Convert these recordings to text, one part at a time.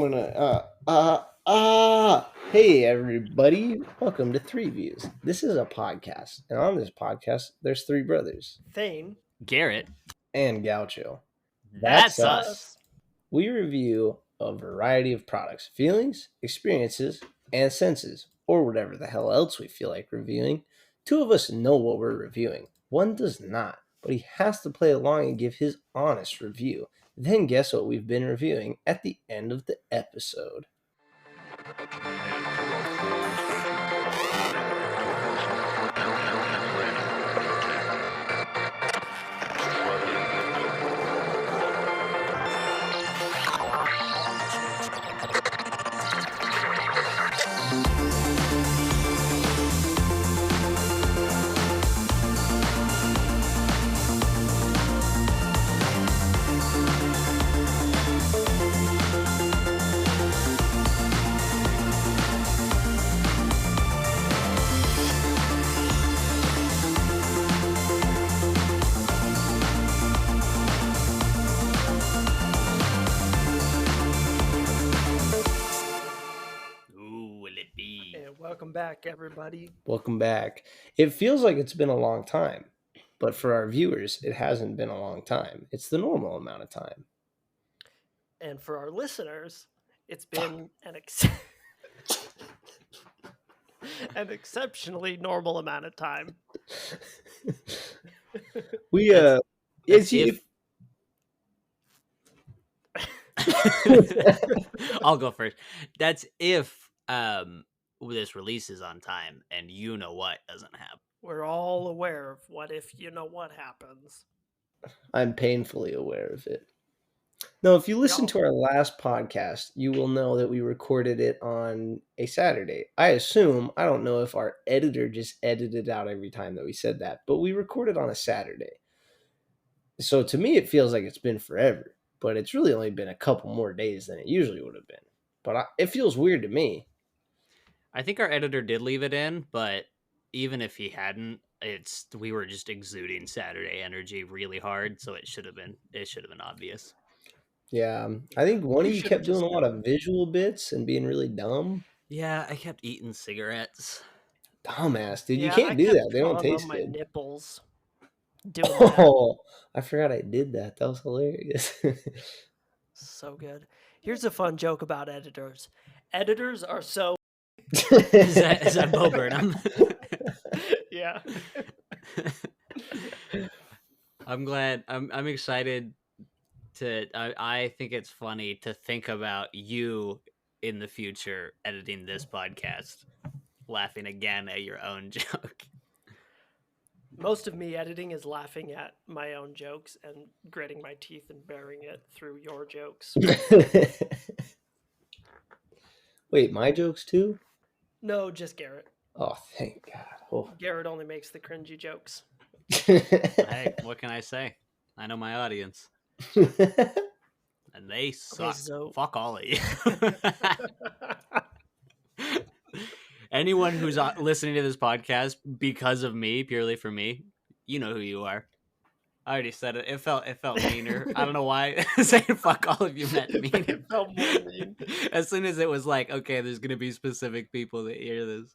I'm hey everybody, welcome to Three Views. This is a podcast, and on this podcast, there's three brothers Thane. Garrett. and Gaucho. That's us. We review a variety of products, feelings, experiences, and senses, or whatever the hell else we feel like reviewing. Two of us know what we're reviewing. One does not, but he has to play along and give his honest review. Then guess what we've been reviewing at the end of the episode. Welcome back, everybody. Welcome back. It feels like it's been a long time, but for our viewers, it hasn't been a long time. It's the normal amount of time. And for our listeners, it's been an exceptionally normal amount of time. I'll go first. That's if this releases on time and you know what doesn't happen. We're all aware of what if you know what happens. I'm painfully aware of it. No, if you listen to our last podcast, you will know that we recorded it on a Saturday. I don't know if our editor just edited out every time that we said that, but we recorded on a Saturday. So to me, it feels like it's been forever, but it's really only been a couple more days than it usually would have been. But it feels weird to me. I think our editor did leave it in, but even if he hadn't, we were just exuding Saturday energy really hard, so it should have been obvious. Yeah, I think one of you kept doing a lot of visual bits and being really dumb. Yeah, I kept eating cigarettes. Dumbass, dude! You can't do that. They don't taste on my good. Nipples. I forgot I did that. That was hilarious. So good. Here's a fun joke about editors. Editors are so. Is that Bo Burnham? Yeah. I'm glad. I'm excited to. I think it's funny to think about you in the future editing this podcast, laughing again at your own joke. Most of me editing is laughing at my own jokes and gritting my teeth and bearing it through your jokes. Wait, my jokes too? No, just Garrett. Oh, thank God. Oh. Garrett only makes the cringy jokes. Hey, what can I say? I know my audience. And they suck. Okay, so... Fuck all of you. Anyone who's listening to this podcast because of me, purely for me, you know who you are. I already said it. It felt meaner. I don't know why saying fuck all of you meant mean. It felt more mean. As soon as it was like, okay, there's going to be specific people that hear this.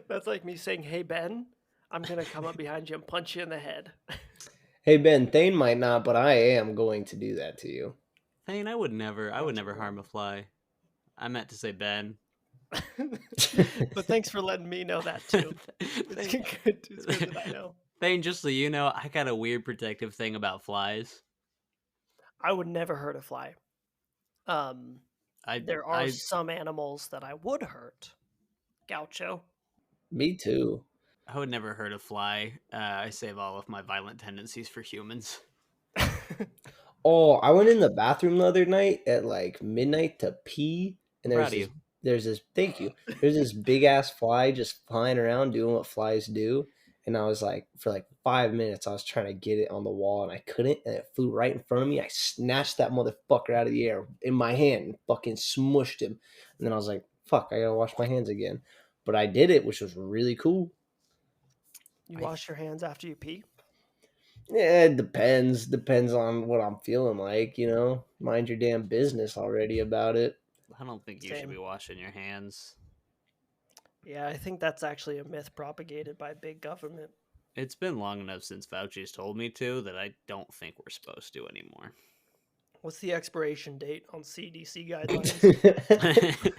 That's like me saying, hey, Ben, I'm going to come up behind you and punch you in the head. Hey, Ben, Thane might not, but I am going to do that to you. Thane, I would never harm a fly. I meant to say Ben. But thanks for letting me know that too. It's good that I know. Thane, just so you know, I got a weird protective thing about flies. I would never hurt a fly. There are some animals that I would hurt. Gaucho. Me too. I would never hurt a fly. I save all of my violent tendencies for humans. Oh, I went in the bathroom the other night at like midnight to pee, and there's this big ass fly just flying around doing what flies do. And I was like, for like 5 minutes, I was trying to get it on the wall and I couldn't. And it flew right in front of me. I snatched that motherfucker out of the air in my hand and fucking smushed him. And then I was like, fuck, I gotta wash my hands again. But I did it, which was really cool. You wash your hands after you pee? Yeah, it depends. Depends on what I'm feeling like, you know. Mind your damn business already about it. I don't think you should be washing your hands. Yeah, I think that's actually a myth propagated by big government. It's been long enough since Fauci's told me to that I don't think we're supposed to anymore. What's the expiration date on CDC guidelines?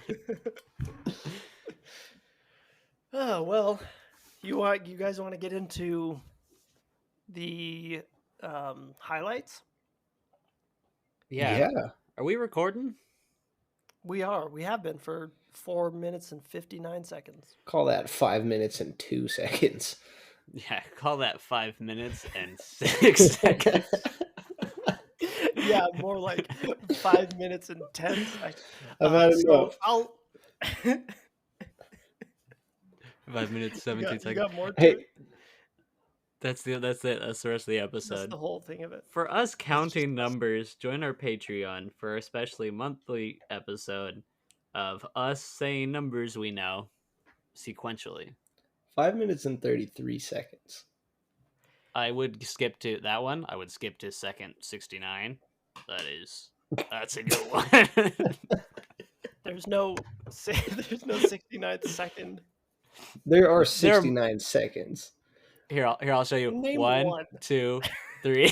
Oh, well, you guys want to get into the highlights? Yeah. Are we recording? We are. We have been for 4 minutes and 59 seconds. Call that 5 minutes and 2 seconds. Yeah, call that 5 minutes and 6 seconds. Yeah, more like 5 minutes and 10 seconds. I've had enough. I'll 5 minutes, 17 seconds. You got more to Hey. it? That's it. That's the rest of the episode. That's the whole thing of it. For us counting numbers, join our Patreon for a especially monthly episode of us saying numbers we know sequentially. 5 minutes and 33 seconds. I would skip to that one. I would skip to second 69. That's a good one. There's no 69th second. There are 69 seconds. Here, I'll show you. Name 1, 2, 3,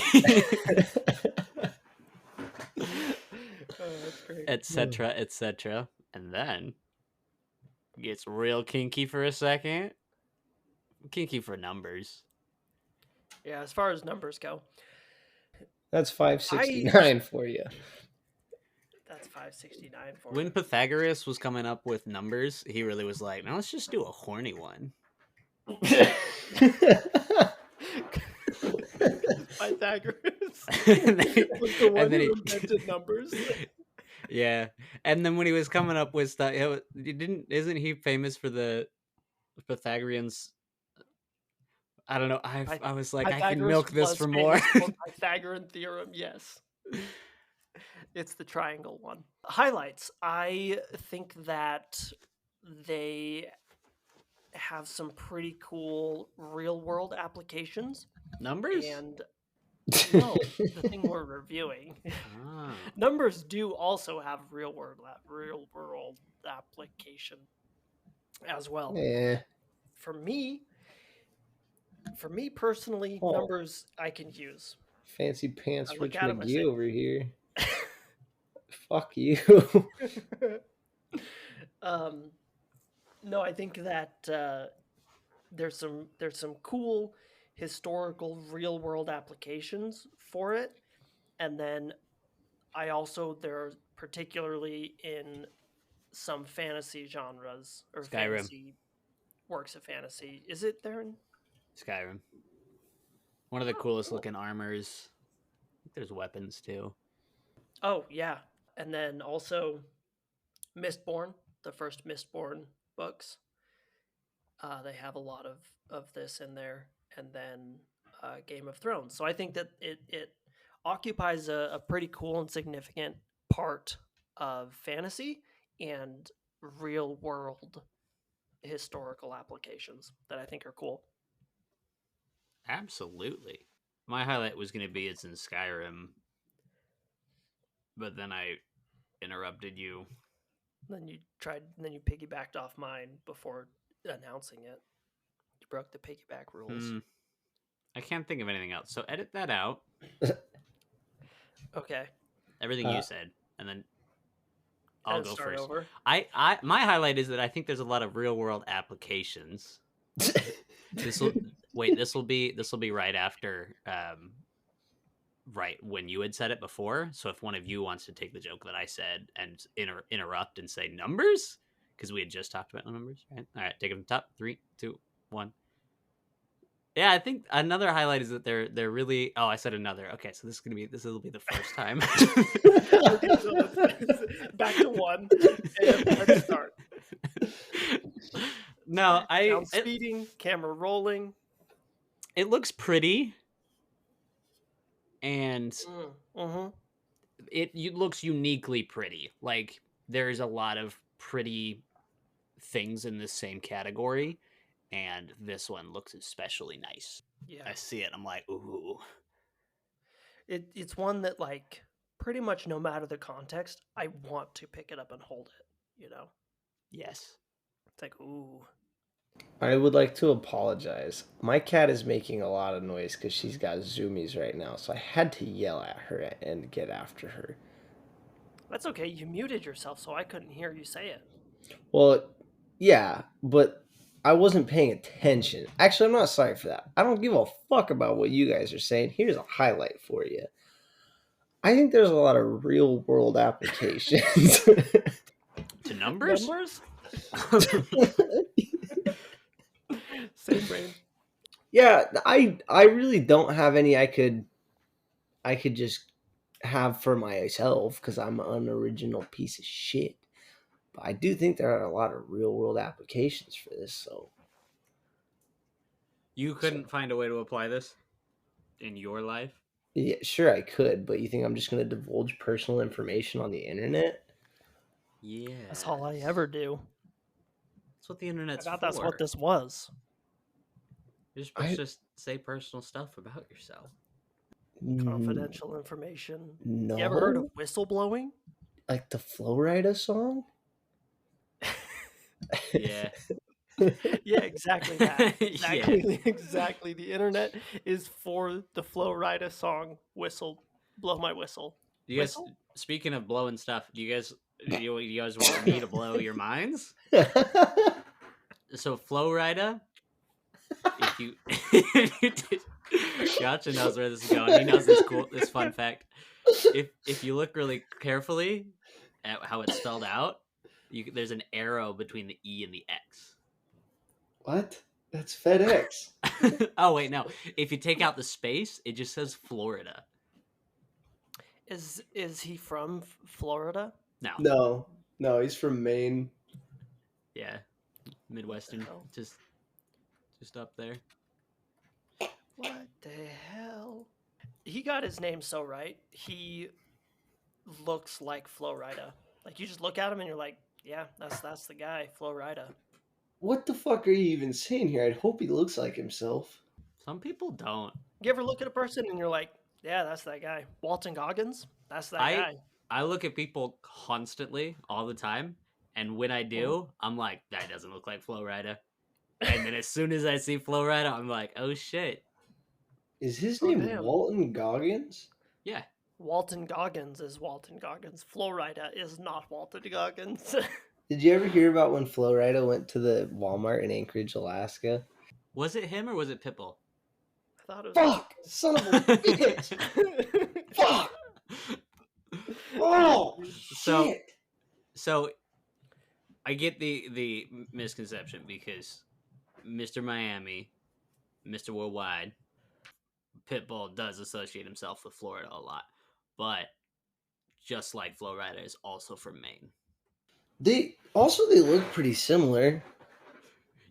etc., etc. And then gets real kinky for a second. Kinky for numbers. Yeah, as far as numbers go. That's 569 for you. That's 569 for When you. Pythagoras was coming up with numbers, he really was like, "Now let's just do a horny one." Pythagoras And was the one then who invented numbers. Yeah, and then when he was coming up with stuff, isn't he famous for the Pythagoreans? I don't know. I was like, I can milk this for more. Pythagorean theorem, yes. It's the triangle one. Highlights. I think that they have some pretty cool real world applications. Numbers? And no, the thing we're reviewing. Ah. Numbers do also have real world application as well. Yeah. For me personally, numbers I can use. Fancy pants Rich at him, McGee over here. Fuck you. No, I think that there's some cool historical real world applications for it, and then there particularly in some fantasy genres or Skyrim. fantasy works of fantasy. Is it there in Skyrim? One of the coolest looking armors. I think there's weapons too. Oh yeah, and then also Mistborn, the first Mistborn books. They have a lot of this in there, and then Game of Thrones. So I think that it occupies a pretty cool and significant part of fantasy and real world historical applications that I think are cool. Absolutely. My highlight was going to be it's in Skyrim, but then I interrupted you. Then you piggybacked off mine before announcing it. You broke the piggyback rules. I can't think of anything else, so edit that out. Okay. Everything you said, and then I'll go first. Over. My highlight is that I think there's a lot of real world applications. This will be right after right when you had said it before. So if one of you wants to take the joke that I said and interrupt and say numbers, because we had just talked about numbers, right? All right, take it from the top. 3, 2, 1. Yeah, I think another highlight is that they're really. Oh, I said another. Okay, so this will be the first time. Okay, so let's back to 1 and let's start. No, speeding, camera rolling. It looks pretty, and it looks uniquely pretty. Like there's a lot of pretty things in this same category, and this one looks especially nice. Yeah, I see it. I'm like, ooh. It's one that like pretty much no matter the context, I want to pick it up and hold it, you know? Yes. It's like, ooh. I would like to apologize. My cat is making a lot of noise because she's got zoomies right now, so I had to yell at her and get after her. That's okay. You muted yourself, so I couldn't hear you say it. Well, yeah, but I wasn't paying attention. Actually, I'm not sorry for that. I don't give a fuck about what you guys are saying. Here's a highlight for you. I think there's a lot of real world applications. To numbers? Numbers? Same brain. Yeah, I really don't have any I could just have for myself because I'm an unoriginal piece of shit. But I do think there are a lot of real world applications for this. So You couldn't find a way to apply this in your life? yeah, sure I could, but you think I'm just going to divulge personal information on the internet? Yeah. That's all I ever do. That's what the internet's I thought for. that's what this was. You're supposed to just say personal stuff about yourself. Confidential information. No. You ever heard of whistleblowing? Like the Flowrida song? Yeah. Yeah, exactly that. Exactly, Yeah. exactly. The internet is for the Flowrida song "Whistle, Blow My Whistle." You guys, speaking of blowing stuff, do you guys want me to blow your minds? So Flowrida, if you Gotcha knows where this is going. He knows this fun fact. If you look really carefully at how it's spelled out, there's an arrow between the E and the X. What? That's FedEx. Oh wait, no. If you take out the space, it just says Florida. Is he from Florida? No. No, he's from Maine. Yeah, Midwestern, just up there. What the hell? He got his name so right. He looks like Flowrida. Like you just look at him and you're like, yeah, that's the guy, Flowrida. What the fuck are you even saying here? I'd hope he looks like himself. Some people don't. You ever look at a person and you're like, yeah, that's that guy. Walton Goggins? That's that guy. I look at people constantly, all the time, and when I do, I'm like, that doesn't look like Flowrida. And then as soon as I see Flowrida, I'm like, oh shit. Is his name Walton Goggins? Yeah. Walton Goggins is Walton Goggins. Flowrida is not Walton Goggins. Did you ever hear about when Flowrida went to the Walmart in Anchorage, Alaska? Was it him or was it Pitbull? I thought it was Fuck! Son of a bitch! Fuck! Oh, shit! So I get the misconception because Mr. Miami, Mr. Worldwide, Pitbull does associate himself with Florida a lot, but just like Flowrida is also from Maine. They look pretty similar.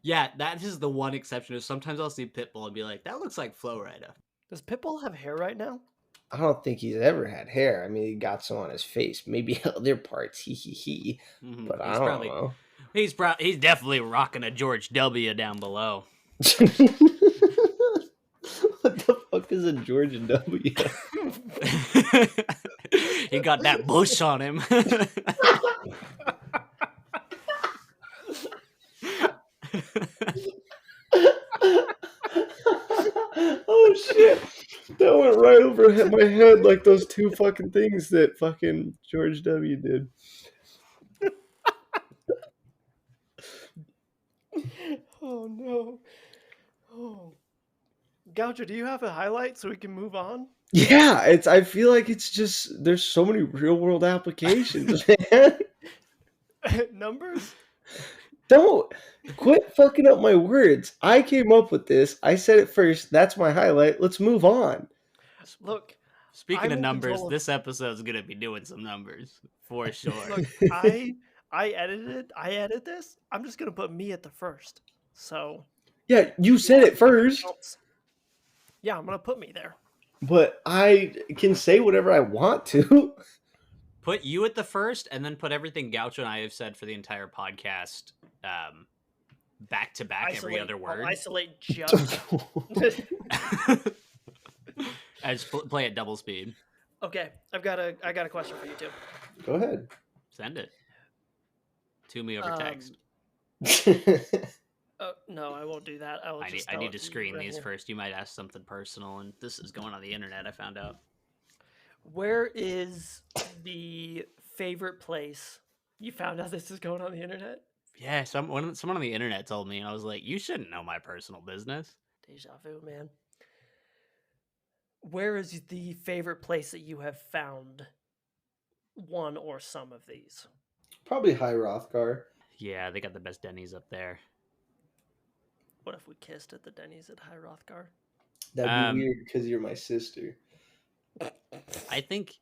Yeah, that is the one exception. Sometimes I'll see Pitbull and be like, that looks like Flowrida. Does Pitbull have hair right now? I don't think he's ever had hair. I mean, he got some on his face, maybe other parts. Mm-hmm. But I don't know. He's definitely rocking a George W down below. What the fuck is a George W? He got that bush on him. Oh shit! That went right over my head like those two fucking things that fucking George W did. Oh no. Oh. Goucher, do you have a highlight so we can move on? Yeah, I feel like it's just there's so many real world applications, man. Numbers? Don't quit fucking up my words. I came up with this. I said it first. That's my highlight. Let's move on. Look. Speaking of numbers, this episode's gonna be doing some numbers for sure. Look, I edit this. I'm just gonna put me at the first. So yeah, you said it first. Yeah, I'm gonna put me there. But I can say whatever I want to. Put you at the first, and then put everything Gaucho and I have said for the entire podcast back to back, every other word. I'll isolate just. I just play at double speed. Okay, I got a question for you too. Go ahead. Send it to me over text. No, I won't do that. I need to screen these first. You might ask something personal, and this is going on the internet. I found out. Where is the favorite place? You found out this is going on the internet? Yeah, someone on the internet told me, and I was like, "You shouldn't know my personal business." Deja vu, man. Where is the favorite place that you have found one or some of these? Probably High Rothgar. Yeah, they got the best Denny's up there. What if we kissed at the Denny's at High Rothgar? That'd be weird because you're my sister. I think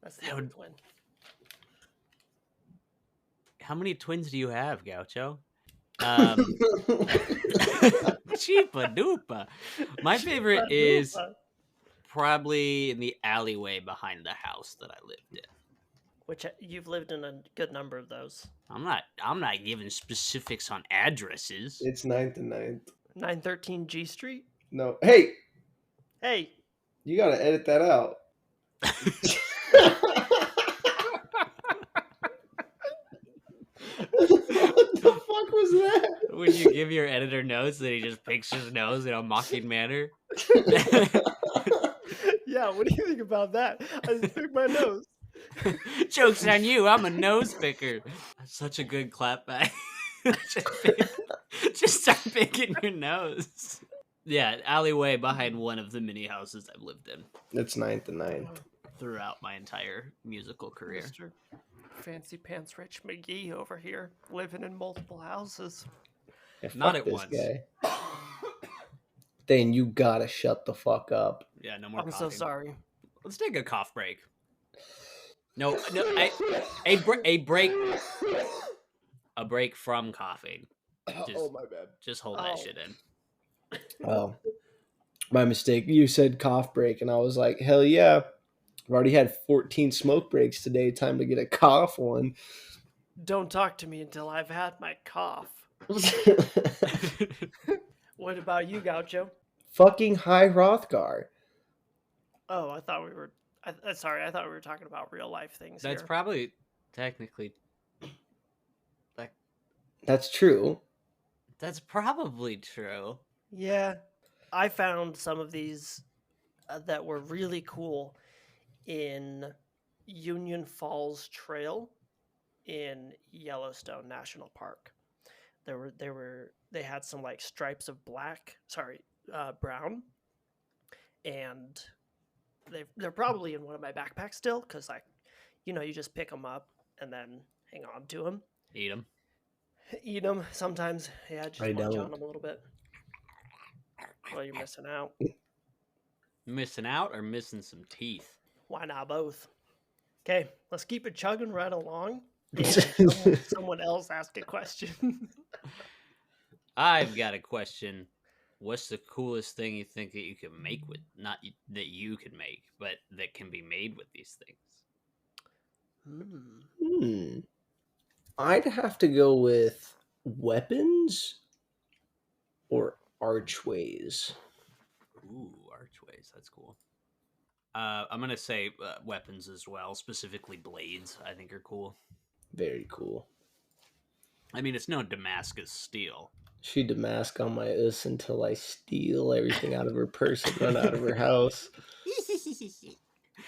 that's the other twin. How many twins do you have, Gaucho? Cheapa dupa. My favorite is probably in the alleyway behind the house that I lived in. Which you've lived in a good number of those. I'm not giving specifics on addresses. It's 9th and 9th. 913 G Street? No. Hey! Hey! You gotta edit that out. What the fuck was that? When you give your editor notes that he just picks his nose in a mocking manner. Yeah, what do you think about that? I just picked my nose. Joke's on you, I'm a nose picker. That's such a good clapback. Just start picking your nose. Yeah, alleyway behind one of the mini houses I've lived in. It's 9th and 9th. Throughout my entire musical career. Mr. Fancy Pants Rich McGee over here, living in multiple houses. Yeah, not at once. Guy. Then you gotta shut the fuck up. Yeah, no more I'm coughing. so sorry. Let's take a cough break. No, a break from coughing. Oh, my bad. Just hold that shit in. Oh, my mistake. You said cough break, and I was like, hell yeah. I've already had 14 smoke breaks today. Time to get a cough one. Don't talk to me until I've had my cough. What about you, Gaucho? Fucking High Rothgar. Oh, I thought we were... sorry, I thought we were talking about real life things. That's probably technically... That's true. That's probably true. Yeah. I found some of these that were really cool in Union Falls Trail in Yellowstone National Park. They had some like stripes of brown, and they're probably in one of my backpacks still, because you just pick them up and then hang on to them. Eat them sometimes. Yeah, just munch on them a little bit. Well, you're missing out. Missing out or missing some teeth? Why not both? Okay, let's keep it chugging right along. And someone else ask a question. I've got a question. What's the coolest thing you think that you can make with, not that you can make, but that can be made with these things? I'd have to go with weapons or archways. Ooh, archways. That's cool. I'm going to say weapons as well, specifically blades, I think are cool. Very cool. I mean, it's no Damascus steel. She Damask on my us until I steal everything out of her purse and run out of her house.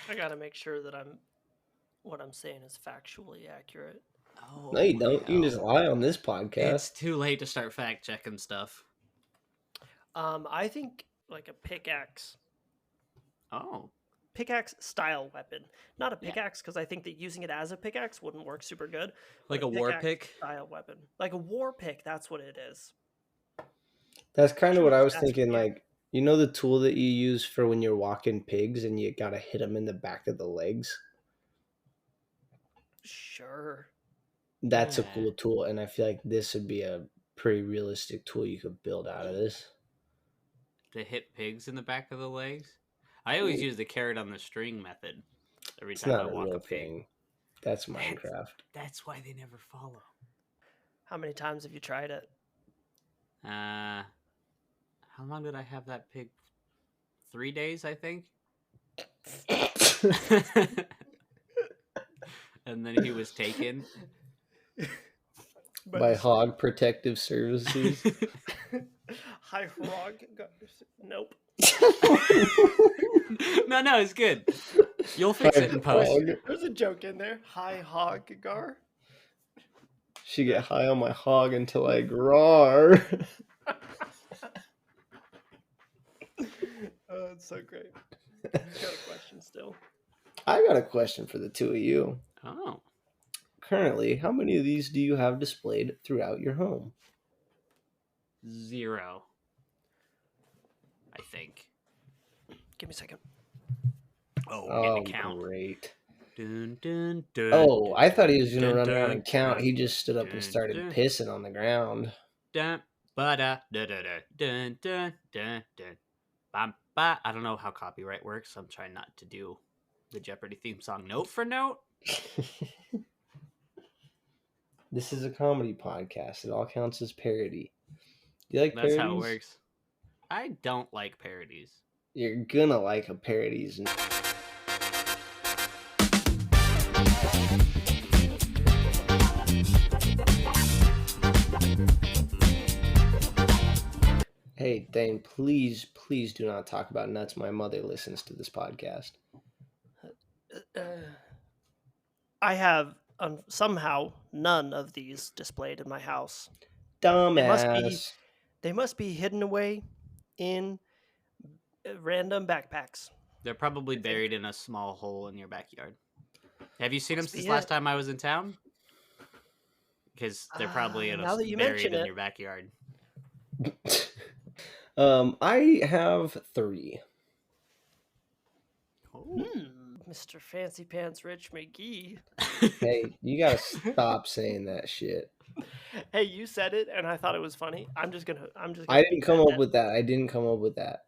I gotta make sure that what I'm saying is factually accurate. Oh, no, you don't. You can just lie on this podcast. It's too late to start fact checking stuff. I think like a pickaxe. Oh. Pickaxe style weapon. Not a pickaxe, because I think that using it as a pickaxe wouldn't work super good. Like a war pick? Style weapon. Like a war pick, that's what it is. That's kind of what I was thinking. Like, you know the tool that you use for when you're walking pigs and you gotta hit them in the back of the legs? Sure. That's a cool tool, and I feel like this would be a pretty realistic tool you could build out of this. To hit pigs in the back of the legs? I always use the carrot on the string method every time I walk a pig. Thing. That's Minecraft. That's why they never follow. How many times have you tried it? How long did I have that pig? 3 days, I think. And then he was taken by Hog Protective Services. Hi, Hog. Nope. No, it's good. You'll fix it in post. There's a joke in there. Hi, Hog Gar. She get high on my hog until I groar. Oh, it's so great. He's got a question still. I got a question for the two of you. Oh. Currently, how many of these do you have displayed throughout your home? 0. I think. Give me a second. Oh, count. Great. Dun, dun, dun, Oh, I thought he was dun, going to run dun, around and count. dun, He just stood up dun, and started dun. pissing on the ground. Dun, ba-da, da-da-da, dun, dun, dun, dun. Bam, ba. I don't know how copyright works. I'm trying not to do the Jeopardy theme song note for note. This is a comedy podcast. It all counts as parody. Do you like That's parodies? how it works. I don't like parodies. You're gonna like a parodies. Hey, Dane, please do not talk about nuts. My mother listens to this podcast. I have somehow none of these displayed in my house. Dumbass. They must be hidden away in random backpacks. They're probably buried in a small hole in your backyard. Have you seen them since last time I was in town? Because they're probably buried in your backyard. I have 3. Mr. Fancy Pants Rich McGee. Hey, you gotta stop saying that shit. Hey, you said it, and I thought it was funny. I'm just gonna. I didn't come up with that. I didn't come up with that.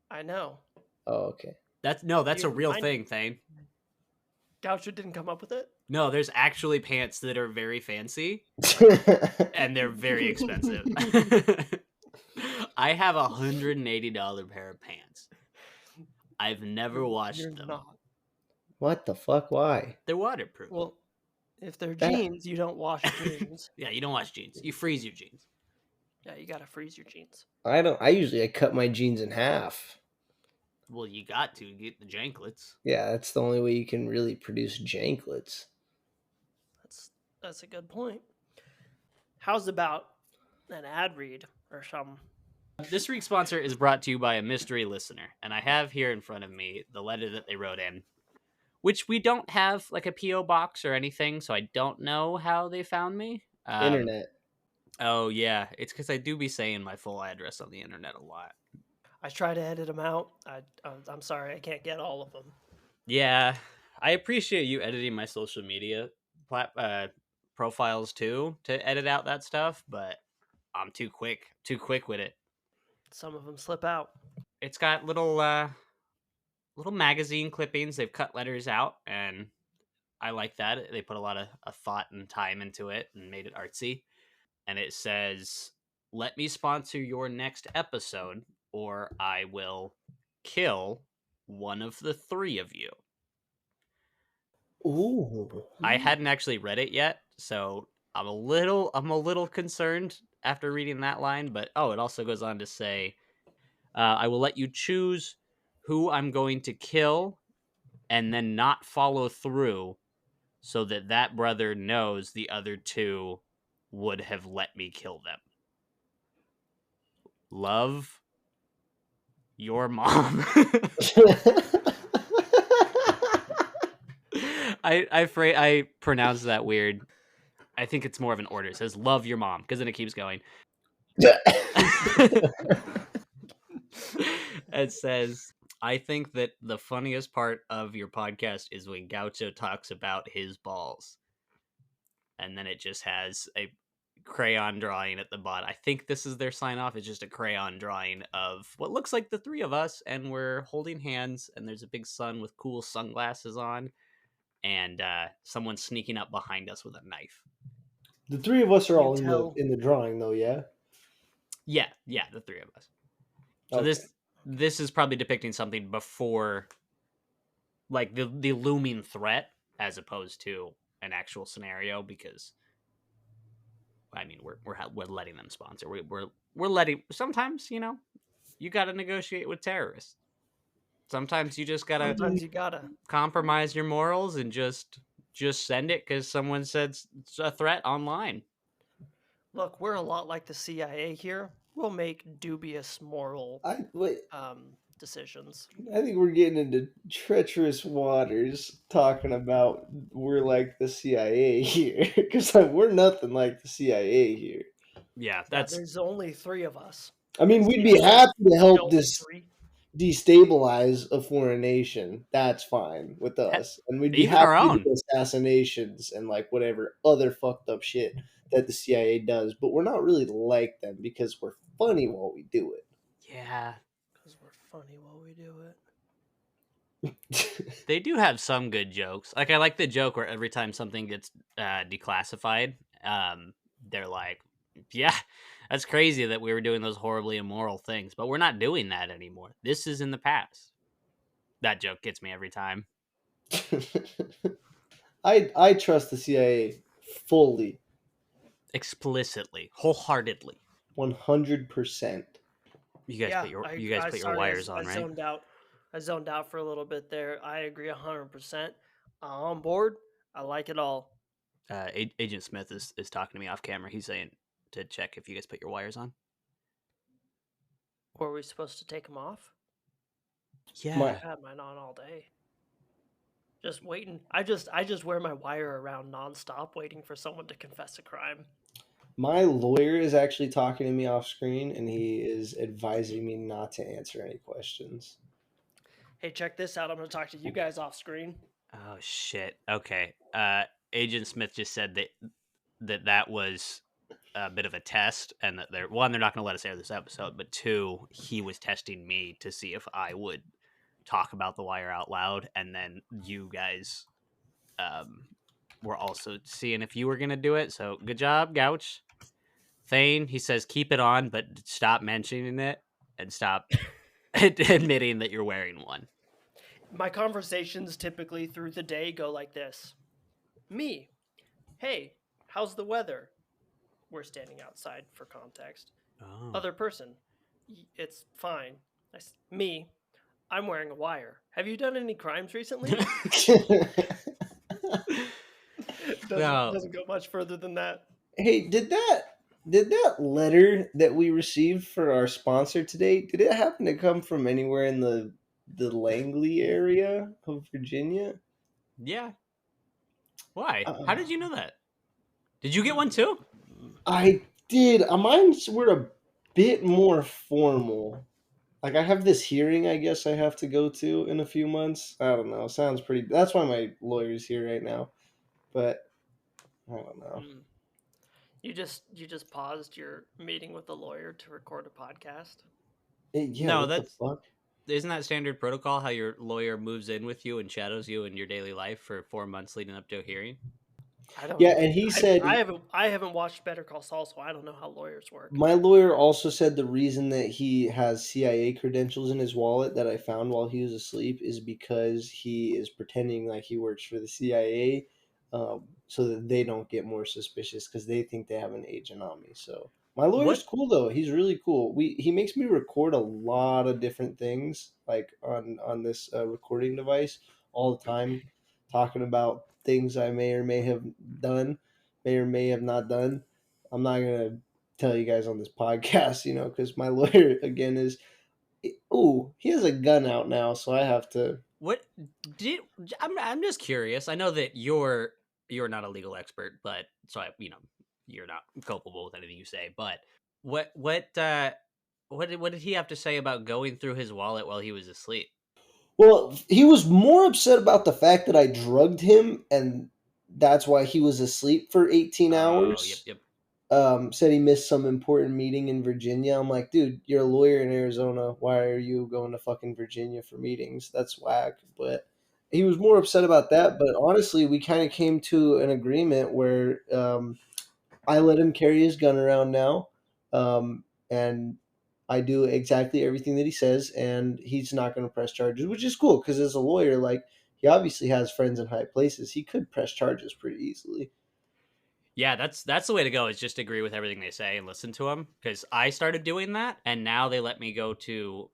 I know. Oh, okay. That's a real thing, Thane. Gaucho didn't come up with it? No, there's actually pants that are very fancy, and they're very expensive. I have $180 pair of pants. I've never washed them. Not. What the fuck? Why? They're waterproof. Well, if they're jeans, you don't wash jeans. Yeah, you don't wash jeans. You freeze your jeans. Yeah, you gotta freeze your jeans. I usually cut my jeans in half. Well, you got to get the janklets. Yeah, that's the only way you can really produce janklets. That's a good point. How's about an ad read or something? This week's sponsor is brought to you by a mystery listener, and I have here in front of me the letter that they wrote in, which we don't have like a P.O. box or anything, so I don't know how they found me. Internet. Oh, yeah. It's because I do be saying my full address on the internet a lot. I try to edit them out. I'm sorry, I can't get all of them. Yeah, I appreciate you editing my social media profiles too to edit out that stuff, but I'm too quick with it. Some of them slip out. It's got little magazine clippings. They've cut letters out, and I like that. They put a lot of thought and time into it and made it artsy. And it says, "Let me sponsor your next episode, or I will kill one of the 3 of you." Ooh. I hadn't actually read it yet, so I'm a little concerned after reading that line. But it also goes on to say, "I will let you choose who I'm going to kill, and then not follow through, so that brother knows the other 2 would have let me kill them. Love, your mom." I pronounced that weird. I think it's more of an order. It says "love your mom" because then it keeps going. It says, "I think that the funniest part of your podcast is when Gaucho talks about his balls." And then it just has a crayon drawing at the bottom. I think this is their sign off. It's just a crayon drawing of what looks like the 3 of us, and we're holding hands, and there's a big sun with cool sunglasses on, and someone sneaking up behind us with a knife. The 3 of us are all in the drawing, though, yeah? Yeah, the 3 of us. So this is probably depicting something before like the looming threat as opposed to an actual scenario, because I mean we're letting them sponsor. We're letting, sometimes, you know, you got to negotiate with terrorists. Sometimes you just got to Sometimes you gotta. compromise your morals and just send it because someone said it's a threat online. Look, we're a lot like the CIA here. We'll make dubious moral decisions. I think we're getting into treacherous waters talking about we're like the CIA here, because we're nothing like the CIA here. Yeah, Yeah, there's only 3 of us. I mean, we'd be happy to help this destabilize a foreign nation. That's fine with us, and we'd be even our happy to own do assassinations and like whatever other fucked up shit that the CIA does. But we're not really like them because we're funny while we do it. Yeah, because we're funny while we do it. they do have some good jokes. Like, I like the joke where every time something gets declassified, they're like, yeah, that's crazy that we were doing those horribly immoral things, but we're not doing that anymore. This is in the past. That joke gets me every time. I trust the CIA fully, explicitly, wholeheartedly. 100%. You guys put your wires on, right? I zoned out for a little bit there. I agree 100%. On board. I like it all. Agent Smith is talking to me off camera. He's saying to check if you guys put your wires on. Were we supposed to take them off? Yeah, I've had mine on all day. Just waiting. I just wear my wire around nonstop, waiting for someone to confess a crime. My lawyer is actually talking to me off screen, and he is advising me not to answer any questions. Hey, check this out. I'm going to talk to you guys off screen. Oh shit. Okay. Agent Smith just said that was a bit of a test, and that they're not going to let us air this episode, but 2, he was testing me to see if I would talk about the wire out loud, and then you guys were also seeing if you were going to do it. So good job, Gouch. Thane, he says keep it on, but stop mentioning it and stop admitting that you're wearing one. My conversations typically through the day go like this. Me. Hey, how's the weather? We're standing outside for context. Oh. Other person. It's fine. Me. I'm wearing a wire. Have you done any crimes recently? Doesn't go much further than that. Hey, did that letter that we received for our sponsor today, did it happen to come from anywhere in the Langley area of Virginia? Yeah. Why? How did you know that? Did you get one too? I did. Mine were a bit more formal. Like, I have this hearing I guess I have to go to in a few months. I don't know. Sounds pretty... That's why my lawyer's here right now. But I don't know. You just paused your meeting with the lawyer to record a podcast? Yeah, no, what the fuck? Isn't that standard protocol, how your lawyer moves in with you and shadows you in your daily life for 4 months leading up to a hearing? I don't Yeah, know. and he said... I haven't watched Better Call Saul, so I don't know how lawyers work. My lawyer also said the reason that he has CIA credentials in his wallet that I found while he was asleep is because he is pretending like he works for the CIA, so that they don't get more suspicious because they think they have an agent on me. So my lawyer's cool though; he's really cool. He makes me record a lot of different things, like on this recording device all the time, talking about things I may or may have done, may or may have not done. I'm not gonna tell you guys on this podcast, because my lawyer again is, he has a gun out now, so I have to. I'm just curious. I know that you're not a legal expert, but so you're not culpable with anything you say. But what did he have to say about going through his wallet while he was asleep? Well, he was more upset about the fact that I drugged him, and that's why he was asleep for 18 hours. Yep. Said he missed some important meeting in Virginia. I'm like, dude, you're a lawyer in Arizona. Why are you going to fucking Virginia for meetings? That's whack. But he was more upset about that. But honestly, we kind of came to an agreement where I let him carry his gun around now, and I do exactly everything that he says, and he's not going to press charges, which is cool because as a lawyer, like, he obviously has friends in high places. He could press charges pretty easily. Yeah, that's the way to go, is just agree with everything they say and listen to them. Because I started doing that, and now they let me go to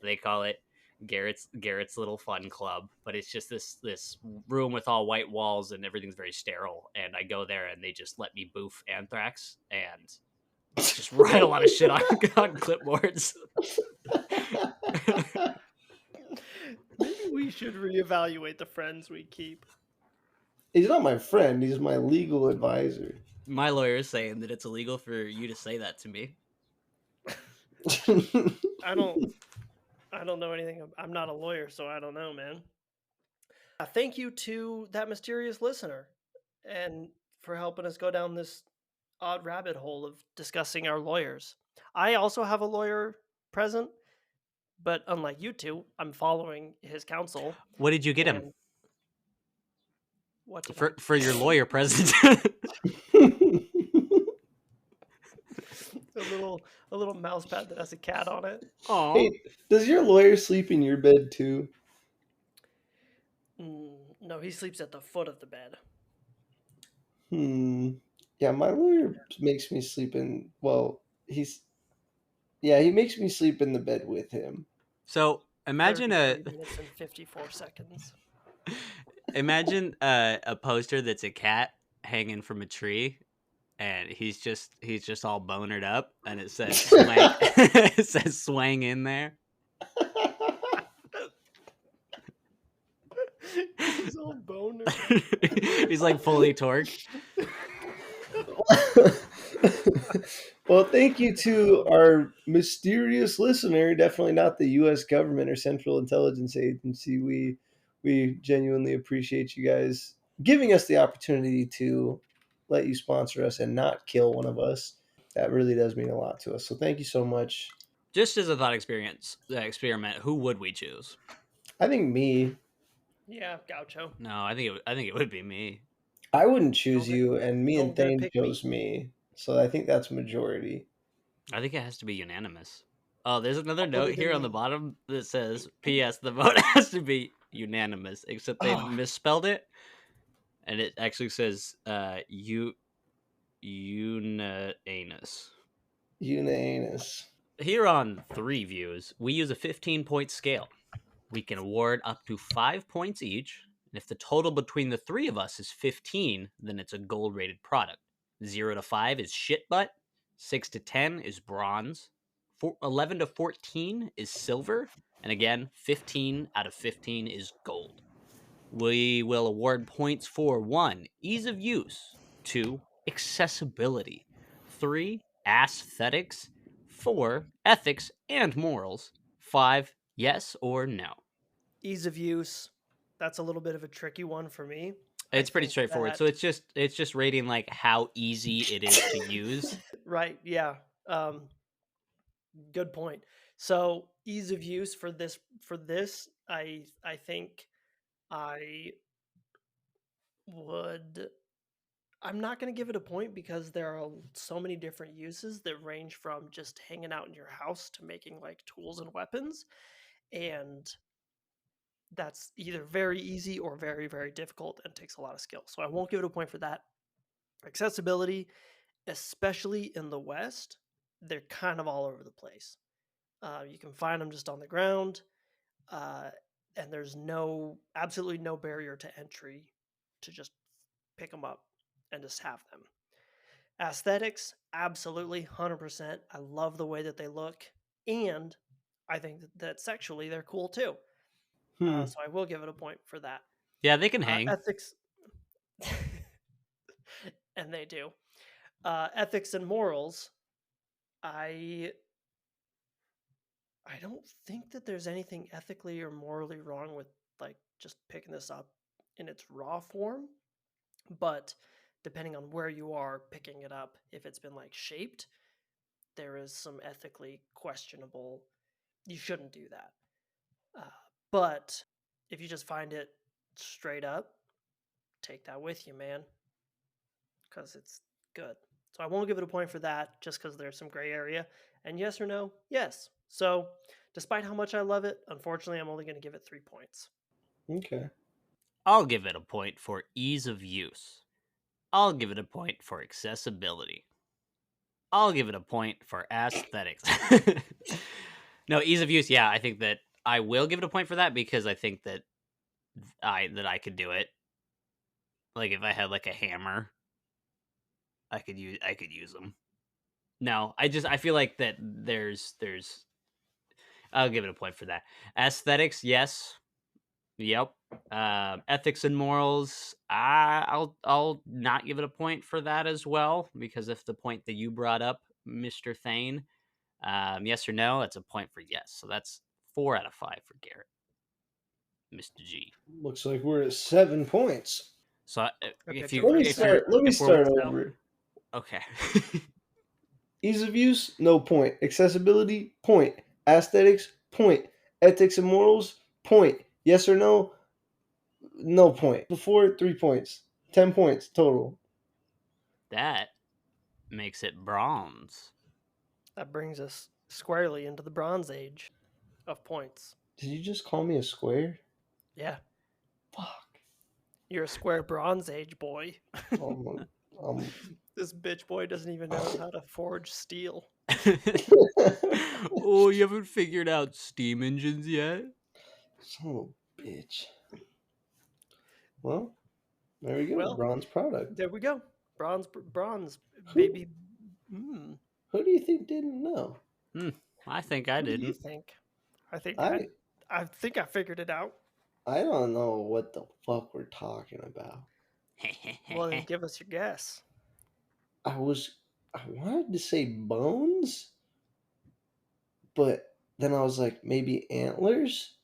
they call it Garrett's little fun club, but it's just this room with all white walls and everything's very sterile. And I go there, and they just let me boof Anthrax and just write a lot of shit on clipboards. Maybe we should reevaluate the friends we keep. He's not my friend. He's my legal advisor. My lawyer is saying that it's illegal for you to say that to me. I don't know anything. I'm not a lawyer, so I don't know, man. Thank you to that mysterious listener, and for helping us go down this odd rabbit hole of discussing our lawyers. I also have a lawyer present, but unlike you two, I'm following his counsel. What did you get him? What for your lawyer present? a little mouse pad that has a cat on it. Aww. Hey, does your lawyer sleep in your bed too? No, he sleeps at the foot of the bed. Yeah, my lawyer makes me sleep in. Well, he makes me sleep in the bed with him. So imagine 30 minutes and 54 seconds. Imagine a poster that's a cat hanging from a tree, and he's just all bonered up, and it says swang. It says swang in there. He's all boner. He's like fully torqued. Well, thank you to our mysterious listener. Definitely not the U.S. government or Central Intelligence Agency. We genuinely appreciate you guys giving us the opportunity to let you sponsor us and not kill one of us. That really does mean a lot to us. So thank you so much. Just as a thought experiment, who would we choose? I think me. Yeah, Gaucho. No, I think it would be me. I wouldn't choose you, and me and Thane chose me. So I think that's majority. I think it has to be unanimous. Oh, there's another note here on the bottom that says, P.S. The vote has to be unanimous, except they misspelled it. And it actually says unanimous. Unanimous. Here on 3 Views, we use a 15-point scale. We can award up to 5 points each. And if the total between the 3 of us is 15, then it's a gold-rated product. 0 to 5 is shit butt. 6 to 10 is bronze. 11 to 14 is silver. And again, 15 out of 15 is gold. We will award points for 1, ease of use. 2, accessibility. 3, aesthetics. 4, ethics and morals. 5, yes or no. Ease of use. That's a little bit of a tricky one for me. It's pretty straightforward. So it's just rating like how easy it is to use. Right. Yeah. Good point. So ease of use for this, I think I would. I'm not going to give it a point because there are so many different uses that range from just hanging out in your house to making like tools and weapons. And that's either very easy or very, very difficult and takes a lot of skill. So I won't give it a point for that. Accessibility, especially in the West, they're kind of all over the place. You can find them just on the ground, and there's absolutely no barrier to entry to just pick them up and just have them. Aesthetics, absolutely, 100%. I love the way that they look, and I think that sexually they're cool too. So I will give it a point for that. Yeah, they can hang. Ethics, and they do. Ethics and morals, I don't think that there's anything ethically or morally wrong with like just picking this up in its raw form, but depending on where you are picking it up, if it's been like shaped, there is some ethically questionable. You shouldn't do that. But if you just find it straight up, take that with you, man, because it's good. So I won't give it a point for that just because there's some gray area. And yes or no? Yes. So despite how much I love it, unfortunately, I'm only going to give it 3 points. Okay. I'll give it a point for ease of use. I'll give it a point for accessibility. I'll give it a point for aesthetics. No, ease of use. Yeah, I think that I will give it a point for that because I think that I could do it. Like if I had like a hammer, I could use them. No, I feel like that there's I'll give it a point for that. Aesthetics, yes. Yep. Ethics and morals, I'll not give it a point for that as well because of the point that you brought up, Mr. Thane. Yes or no? That's a point for yes. So that's 4 out of 5 for Garrett. Mr. G. Looks like we're at 7 points. So Okay, if Let me start we're over. okay. Ease of use, no point. Accessibility, point. Aesthetics, point. Ethics and morals, point. Yes or no? No point. Before 3 points. 10 points total. That makes it bronze. That brings us squarely into the Bronze Age of points. Did you just call me a square? Yeah. Fuck. You're a square Bronze Age boy. Um, This bitch boy doesn't even know how to forge steel. Oh, you haven't figured out steam engines yet? Son of a bitch. Well, there we go. Well, bronze product. There we go. Bronze, baby. Who do you think didn't know? I think I What do you didn't. think? I think I figured it out. I don't know what the fuck we're talking about. Well, then give us your guess. I wanted to say bones, but then I was like, maybe antlers,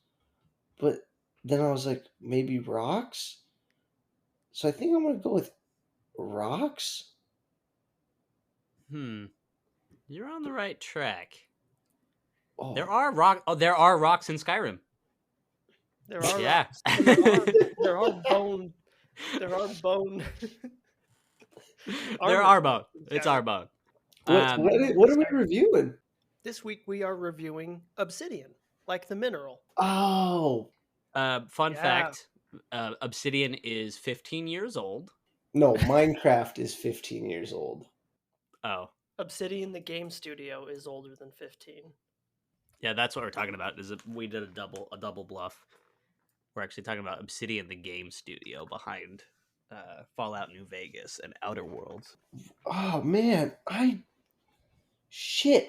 but then I was like, maybe rocks. So I think I'm gonna go with rocks. You're on the right track. Oh. There are rocks in Skyrim. There are Yeah. rocks. There are bone. There are bone. There are bone. It's our bone. What are we reviewing? This week we are reviewing Obsidian, like the mineral. Oh. Fun fact: Obsidian is 15 years old. No, Minecraft is 15 years old. Oh. Obsidian, the game studio, is older than 15. Yeah, that's what we're talking about. We did a double bluff. We're actually talking about Obsidian, the game studio behind Fallout New Vegas and Outer Worlds. Oh man, I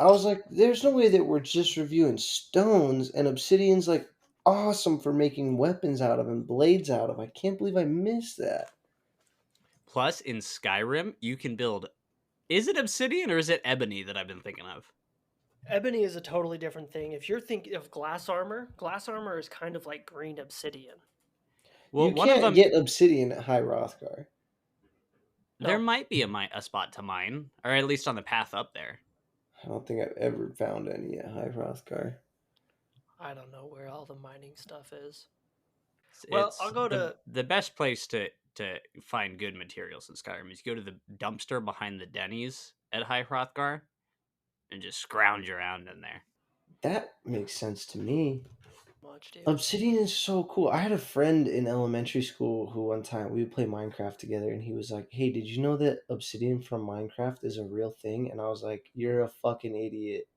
was like, there's no way that we're just reviewing stones, and Obsidian's like awesome for making weapons out of and blades out of. I can't believe I missed that. Plus, in Skyrim, you can build. Is it Obsidian or is it Ebony that I've been thinking of? Ebony is a totally different thing. If you're thinking of glass armor is kind of like green obsidian. Well, you can't get obsidian at High Hrothgar. There might be a spot to mine, or at least on the path up there. I don't think I've ever found any at High Hrothgar. I don't know where all the mining stuff is. I'll go to the best place to find good materials in Skyrim is go to the dumpster behind the Denny's at High Hrothgar and just scrounge around in there. That makes sense to me. Obsidian is so cool. I had a friend in elementary school who one time we would play Minecraft together, and he was like, "Hey, did you know that obsidian from Minecraft is a real thing?" And I was like, "You're a fucking idiot.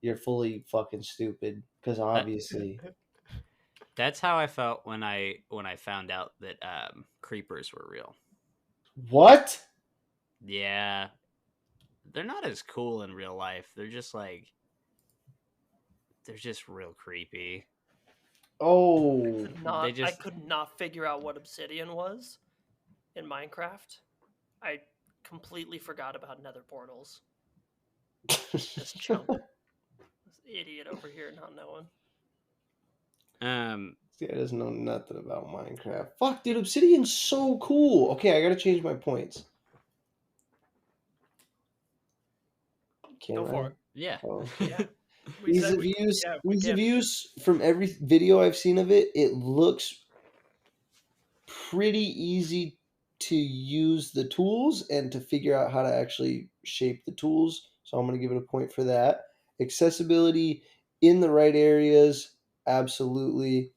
You're fully fucking stupid." Because obviously, that's how I felt when I found out that creepers were real. What? Yeah, they're not as cool in real life. They're just real creepy. Oh, I could not figure out what obsidian was in Minecraft. I completely forgot about nether portals. This chump. This idiot over here not knowing. This guy doesn't know nothing about Minecraft. Fuck, dude, Obsidian's so cool. Okay, I gotta change my points. Go for it. Yeah. Oh. Yeah. Ease of use from every video I've seen of it, it looks pretty easy to use the tools and to figure out how to actually shape the tools. So I'm going to give it a point for that. Accessibility in the right areas, absolutely.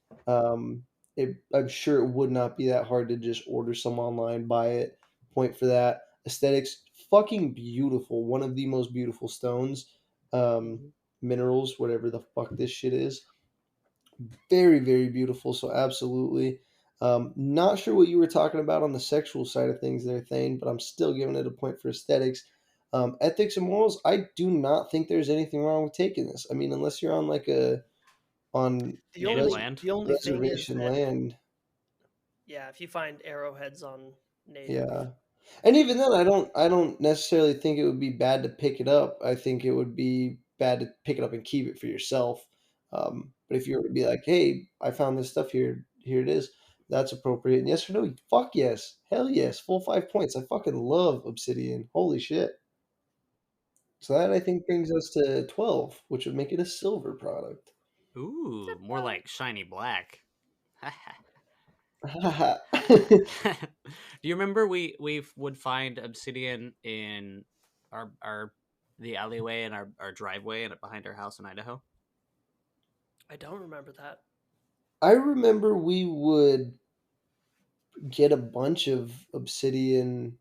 I'm sure it would not be that hard to just order some online, buy it, point for that. Aesthetics, fucking beautiful. One of the most beautiful stones, Mhm. minerals, whatever the fuck this shit is. Very, very beautiful. So absolutely. Not sure what you were talking about on the sexual side of things there, Thane, but I'm still giving it a point for aesthetics. Ethics and morals, I do not think there's anything wrong with taking this. I mean, unless you're on like on The Native only land. the only thing is reservation that land. yeah, if you find arrowheads on native, Yeah. And even then I don't necessarily think it would be bad to pick it up. I think it would be bad to pick it up and keep it for yourself. But if you were to be like, hey, I found this stuff here, here it is, that's appropriate. And yes or no? Fuck yes. Hell yes. Full 5 points. I fucking love Obsidian. Holy shit. So that I think brings us to 12, which would make it a silver product. Ooh, more like shiny black. Do Do you remember we would find obsidian in our the alleyway and our driveway and behind our house in Idaho? I don't remember that. I remember we would get a bunch of obsidian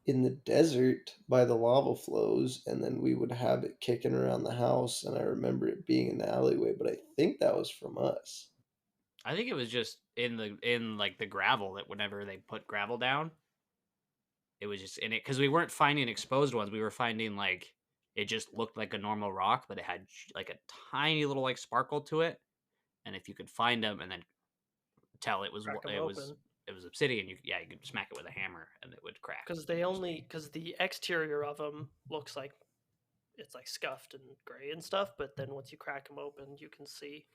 in the desert by the lava flows, and then we would have it kicking around the house. And I remember it being in the alleyway, but I think that was from us. I think it was just in like the gravel that whenever they put gravel down, it was just in it because we weren't finding exposed ones. We were finding like it just looked like a normal rock, but it had like a tiny little like sparkle to it. And if you could find them and then tell Crack them it was open it was obsidian, you could smack it with a hammer and it would crack. because the exterior of them looks like it's like scuffed and gray and stuff, but then once you crack them open, you can see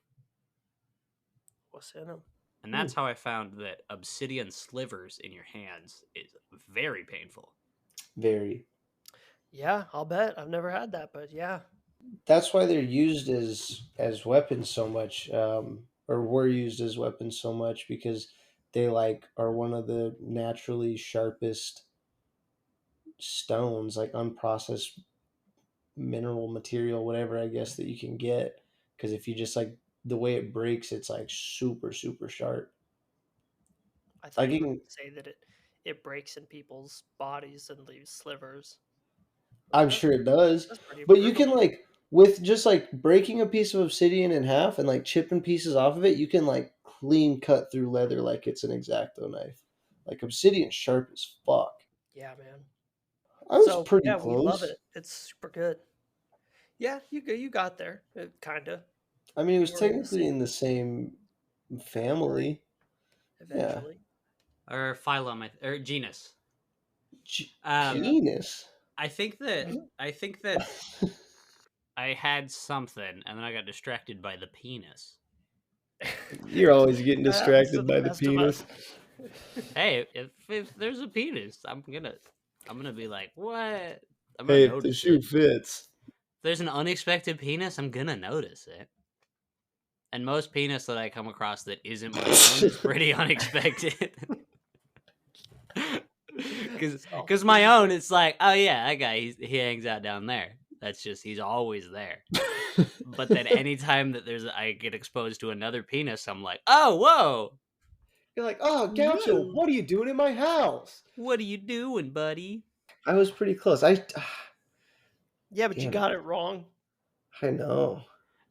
what's in them. And that's how I found that obsidian slivers in your hands is very painful. Very. Yeah, I'll bet. I've never had that, but yeah. That's why they're used as weapons so much, or were used as weapons so much, because they like are one of the naturally sharpest stones, like unprocessed mineral material, whatever I guess that you can get. Because if you just like the way it breaks, it's like super super sharp. I I thought you were can, going to say that it breaks in people's bodies and leaves slivers. I'm That's sure it does, that's pretty but you brutal. can like with just like breaking a piece of obsidian in half and like chipping pieces off of it, you can like clean cut through leather like it's an X-Acto knife. Like obsidian sharp as fuck. Yeah, man. I was So pretty yeah, we love close. it. It's super good. Yeah, you got there, kinda. I mean, it You was were in the technically in same the same category family. Yeah. eventually. Or phylum or genus. Yeah. Penis. I think that I had something and then I got distracted by the penis. You're always getting That happens to distracted the by the best of us. penis. Hey, if there's a penis, I'm gonna be like, what? I'm gonna Hey, if the notice shoe it. fits. If there's an unexpected penis, I'm gonna notice it. And most penis that I come across that isn't my own is pretty unexpected. So, Because my own, it's like, oh yeah, that guy, he hangs out down there. That's just, he's always there. But then anytime that I get exposed to another penis, I'm like, oh, whoa. You're like, oh, Gaucho, whoa. what are you doing in my house? What are you doing, buddy? I was pretty close. Yeah, but you Damn got it. it wrong. I know.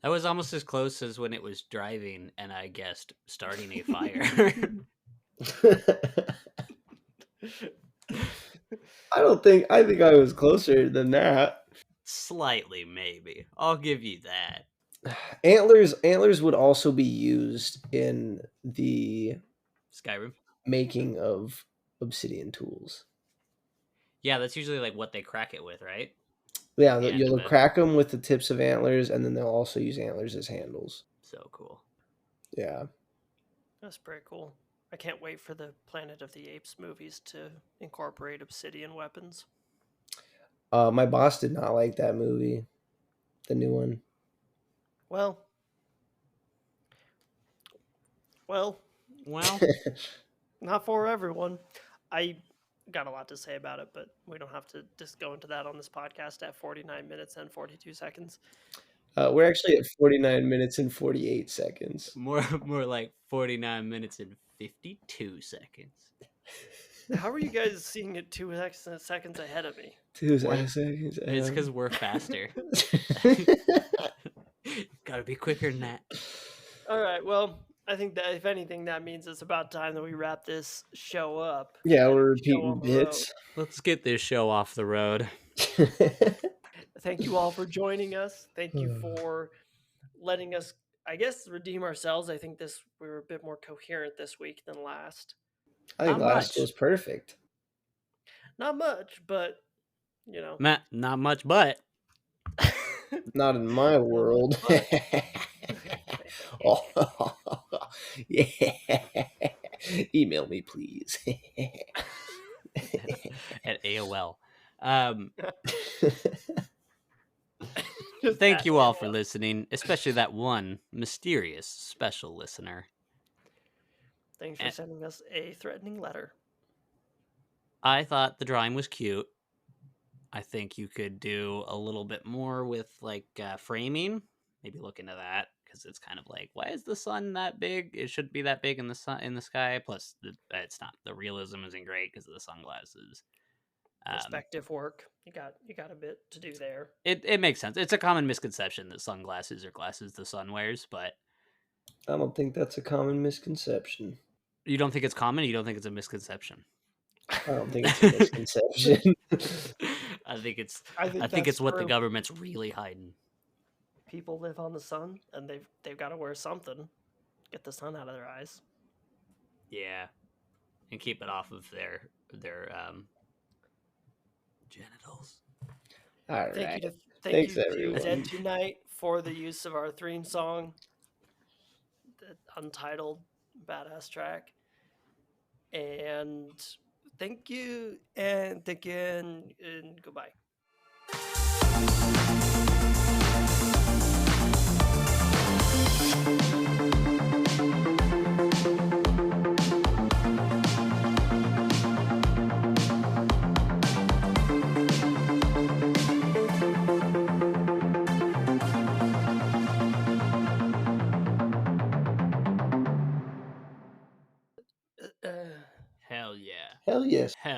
That was almost as close as when it was driving and I guessed starting a fire. I think I was closer than that. Slightly, maybe. I'll give you that. Antlers would also be used in the Skyrim. making of obsidian tools. Yeah, that's usually like what they crack it with, right? Yeah, The end of you'll it. crack them with the tips of antlers, and then they'll also use antlers as handles. So cool. Yeah. That's pretty cool. I can't wait for the Planet of the Apes movies to incorporate obsidian weapons. My boss did not like that movie, the new one. Well, Well, not for everyone. I got a lot to say about it, but we don't have to just go into that on this podcast at 49 minutes and 42 seconds. We're actually at 49 minutes and 48 seconds. More like 49 minutes and 52 seconds. How are you guys seeing it 2 seconds ahead of me? 2 seconds. It's because we're faster. Gotta be quicker than that. All right. Well, I think that if anything, that means it's about time that we wrap this show up. Yeah, and we're show repeating on the road. bits. Let's get this show off the road. Thank you all for joining us. Thank you for letting us, I guess, redeem ourselves. I think we were a bit more coherent this week than last. I think last was perfect. Not much, but you know. Not much, but not in my world. Oh, yeah. Email me, please. At AOL. Thank you all for listening, especially that one mysterious special listener. Thanks for sending us a threatening letter. I thought the drawing was cute. I think you could do a little bit more with like framing. Maybe look into that, because it's kind of like, why is the sun that big? It shouldn't be that big in the sky. Plus, it's not. The realism isn't great because of the sunglasses. Perspective work. You got a bit to do there. It makes sense. It's a common misconception that sunglasses are glasses the sun wears, but I don't think that's a common misconception. You don't think it's common? You don't think it's a misconception? I don't think it's a misconception. I think it's what the government's really hiding. People live on the sun, and they've got to wear something. Get the sun out of their eyes. Yeah, and keep it off of their genitals. All right. Thanks to Dead Tonight for the use of our theme song, the untitled badass track. And thank you, and goodbye. Hell yeah. Hell yes. Hell